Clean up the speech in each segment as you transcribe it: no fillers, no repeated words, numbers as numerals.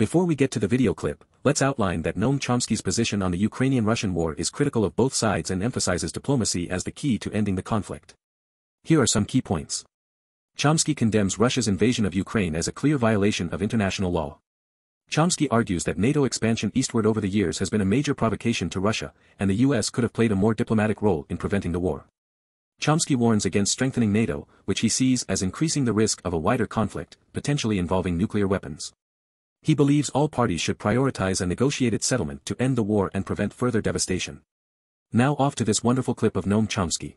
Before we get to the video clip, let's outline that Noam Chomsky's position on the Ukrainian-Russian war is critical of both sides and emphasizes diplomacy as the key to ending the conflict. Here are some key points. Chomsky condemns Russia's invasion of Ukraine as a clear violation of international law. Chomsky argues that NATO expansion eastward over the years has been a major provocation to Russia, and the US could have played a more diplomatic role in preventing the war. Chomsky warns against strengthening NATO, which he sees as increasing the risk of a wider conflict, potentially involving nuclear weapons. He believes all parties should prioritize a negotiated settlement to end the war and prevent further devastation. Now off to this wonderful clip of Noam Chomsky.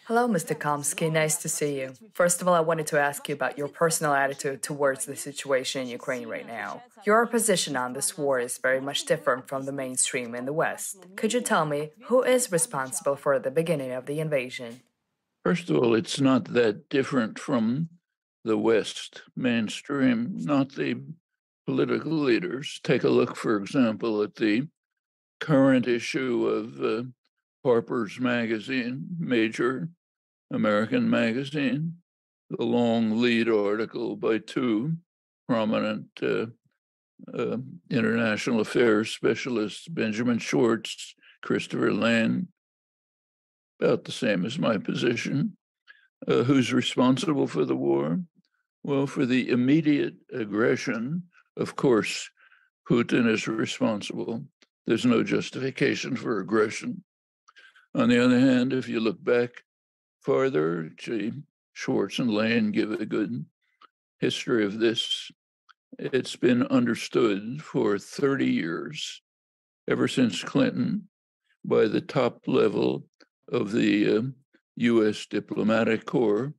Hello, Mr. Chomsky. Nice to see you. First of all, I wanted to ask you about your personal attitude towards the situation in Ukraine right now. Your position on this war is very much different from the mainstream in the West. Could you tell me who is responsible for the beginning of the invasion? First of all, it's not that different from the West mainstream, not the political leaders. Take a look, for example, at the current issue of Harper's Magazine, major American magazine, the long lead article by two prominent international affairs specialists, Benjamin Schwartz, Christopher Lane, about the same as my position. Who's responsible for the war? Well, for the immediate aggression, of course, Putin is responsible. There's no justification for aggression. On the other hand, if you look back farther, Schwartz and Lane give a good history of this. It's been understood for 30 years, ever since Clinton, by the top level of the U.S. diplomatic corps,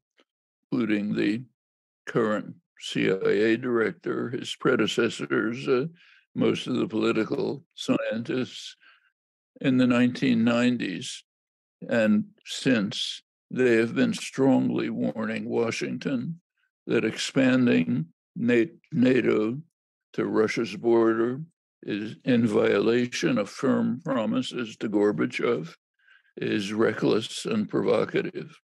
including the current CIA director, his predecessors, most of the political scientists in the 1990s, and since they have been strongly warning Washington that expanding NATO to Russia's border is in violation of firm promises to Gorbachev, is reckless and provocative.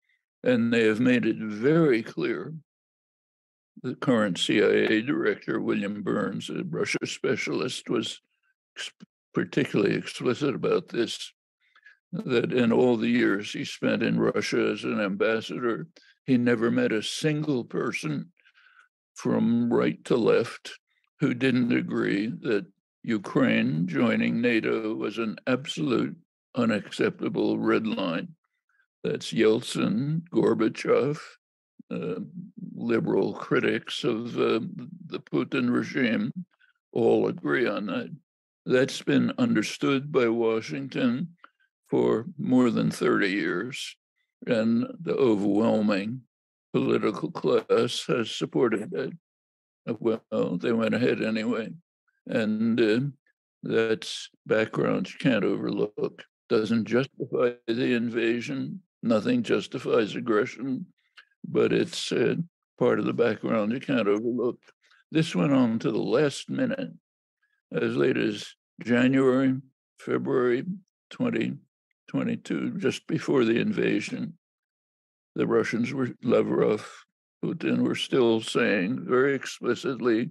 And they have made it very clear. The current CIA director, William Burns, a Russia specialist, was particularly explicit about this, that in all the years he spent in Russia as an ambassador, he never met a single person from right to left who didn't agree that Ukraine joining NATO was an absolute unacceptable red line. That's Yeltsin, Gorbachev, liberal critics of the Putin regime all agree on that. That's been understood by Washington for more than 30 years, and the overwhelming political class has supported that. Well, they went ahead anyway. And that's background you can't overlook. Doesn't justify the invasion. Nothing justifies aggression, but it's part of the background you can't overlook. This went on to the last minute, as late as January, February 2022, just before the invasion. The Russians were, Lavrov, Putin were still saying very explicitly,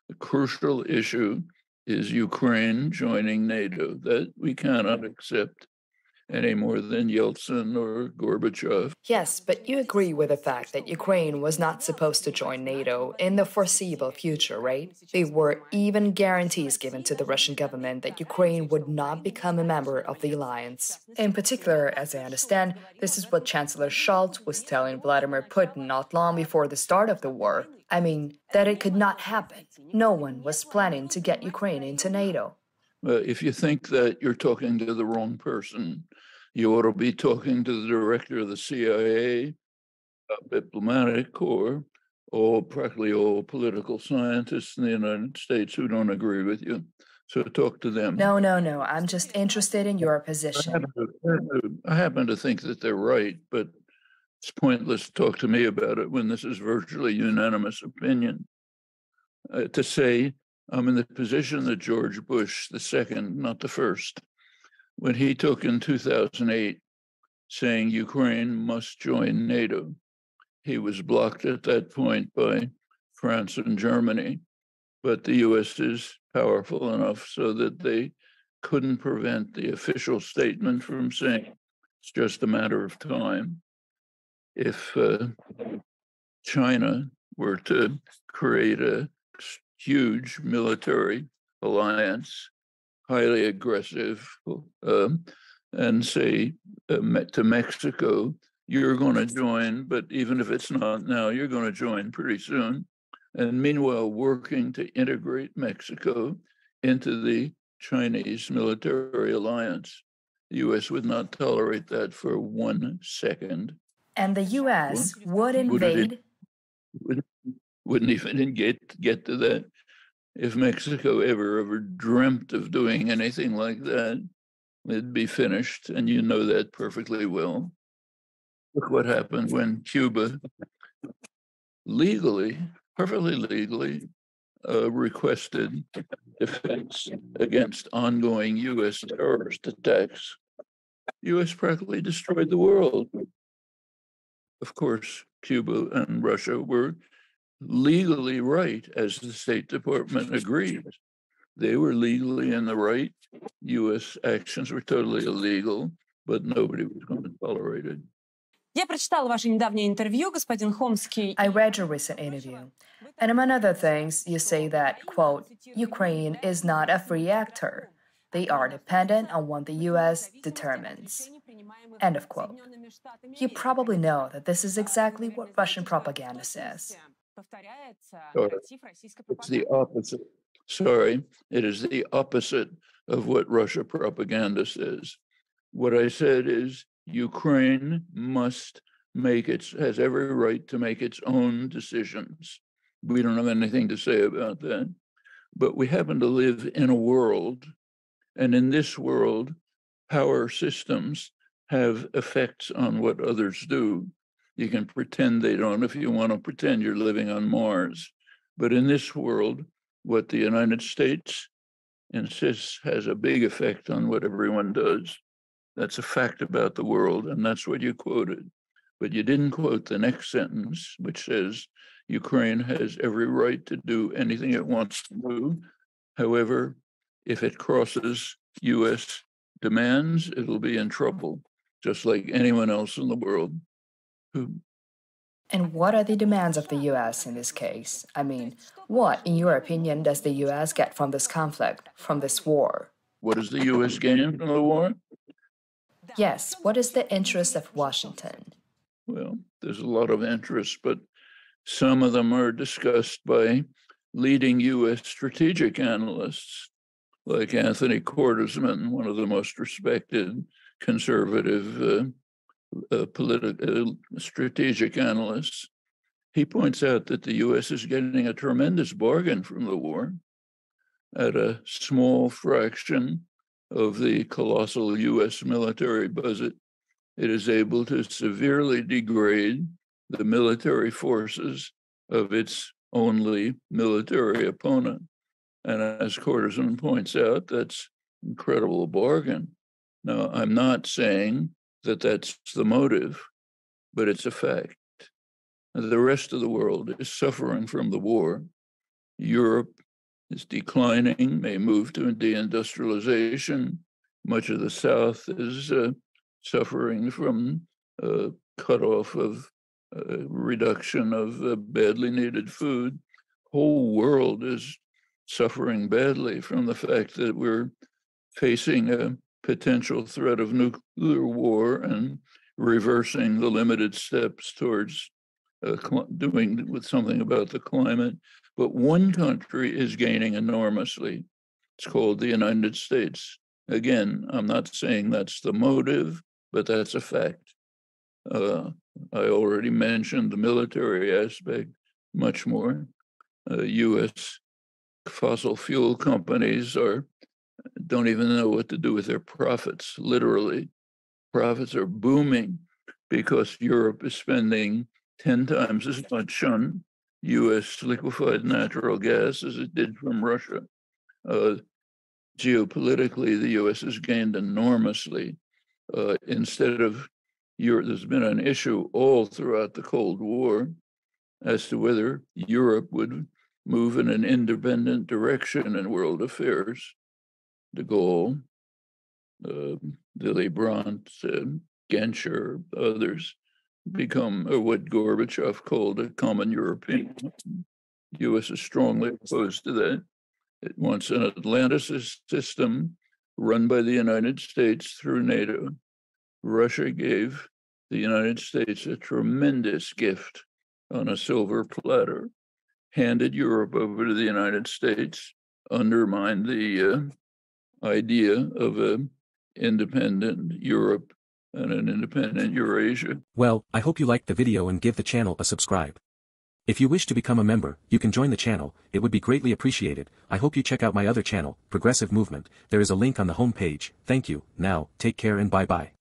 the crucial issue is Ukraine joining NATO. That we cannot accept any more than Yeltsin or Gorbachev. Yes, but you agree with the fact that Ukraine was not supposed to join NATO in the foreseeable future, right? There were even guarantees given to the Russian government that Ukraine would not become a member of the alliance. In particular, as I understand, this is what Chancellor Scholz was telling Vladimir Putin not long before the start of the war. I mean, that it could not happen. No one was planning to get Ukraine into NATO. If you think that you're talking to the wrong person, you ought to be talking to the director of the CIA, diplomatic corps, practically all political scientists in the United States who don't agree with you. So talk to them. No. I'm just interested in your position. I happen to think that they're right, but it's pointless to talk to me about it when this is virtually unanimous opinion. To say I'm in the position that George Bush, the second, not the first, when he took in 2008, saying Ukraine must join NATO, he was blocked at that point by France and Germany. but the U.S. is powerful enough so that they couldn't prevent the official statement from saying it's just a matter of time. If China were to create a huge military alliance, highly aggressive, and say to Mexico, you're going to join, but even if it's not now, you're going to join pretty soon. And meanwhile, working to integrate Mexico into the Chinese military alliance. The U.S. would not tolerate that for 1 second. And the US would invade. Wouldn't even get to that. If Mexico ever dreamt of doing anything like that, it'd be finished, and you know that perfectly well. Look what happened when Cuba perfectly legally, requested defense against ongoing U.S. terrorist attacks. U.S. practically destroyed the world. Of course, Cuba and Russia were legally right, as the State Department agreed. They were legally in the right. U.S. actions were totally illegal, but nobody was going to tolerate it. Я прочитала ваше недавнее интервью, господин Хомский. I read your recent interview, and among other things, you say that, quote, Ukraine is not a free actor. They are dependent on what the U.S. determines. End of quote. You probably know that this is exactly what Russian propaganda says. It's the opposite. Sorry, it is the opposite of what Russia propaganda says. What I said is Ukraine has every right to make its own decisions. We don't have anything to say about that. But we happen to live in a world, and in this world, power systems have effects on what others do. You can pretend they don't if you want to pretend you're living on Mars. But in this world, what the United States insists has a big effect on what everyone does. That's a fact about the world, and that's what you quoted. But you didn't quote the next sentence, which says Ukraine has every right to do anything it wants to do. However, if it crosses U.S. demands, it'll be in trouble, just like anyone else in the world. And what are the demands of the U.S. in this case? I mean, what, in your opinion, does the U.S. get from this conflict, from this war? What does the U.S. gain from the war? Yes, what is the interest of Washington? Well, there's a lot of interest, but some of them are discussed by leading U.S. strategic analysts, like Anthony Cordesman, one of the most respected conservative political strategic analysts. He points out that the U.S. is getting a tremendous bargain from the war at a small fraction of the colossal U.S. military budget. It is able to severely degrade the military forces of its only military opponent. And as Cordesman points out, that's an incredible bargain. Now, I'm not saying that that's the motive, but it's a fact. The rest of the world is suffering from the war. Europe is declining, may move to deindustrialization. Much of the South is suffering from cutoff of reduction of badly needed food. Whole world is suffering badly from the fact that we're facing a potential threat of nuclear war and reversing the limited steps towards doing with something about the climate. But one country is gaining enormously. It's called the United States. Again, I'm not saying that's the motive, but that's a fact. I already mentioned the military aspect much more. U.S. fossil fuel companies don't even know what to do with their profits, literally. Profits are booming because Europe is spending 10 times as much on U.S. liquefied natural gas as it did from Russia. Geopolitically, the U.S. has gained enormously. Instead of Europe, there's been an issue all throughout the Cold War as to whether Europe would move in an independent direction in world affairs. De Gaulle, Willy Brandt, Genscher, others become what Gorbachev called a common European. The U.S. is strongly opposed to that. It wants an Atlanticist system run by the United States through NATO. Russia gave the United States a tremendous gift on a silver platter, handed Europe over to the United States, undermined the idea of an independent Europe and an independent Eurasia. Well, I hope you liked the video and give the channel a subscribe. If you wish to become a member, you can join the channel, it would be greatly appreciated. I hope you check out my other channel, Progressive Movement, there is a link on the home page. Thank you, now, take care and bye-bye.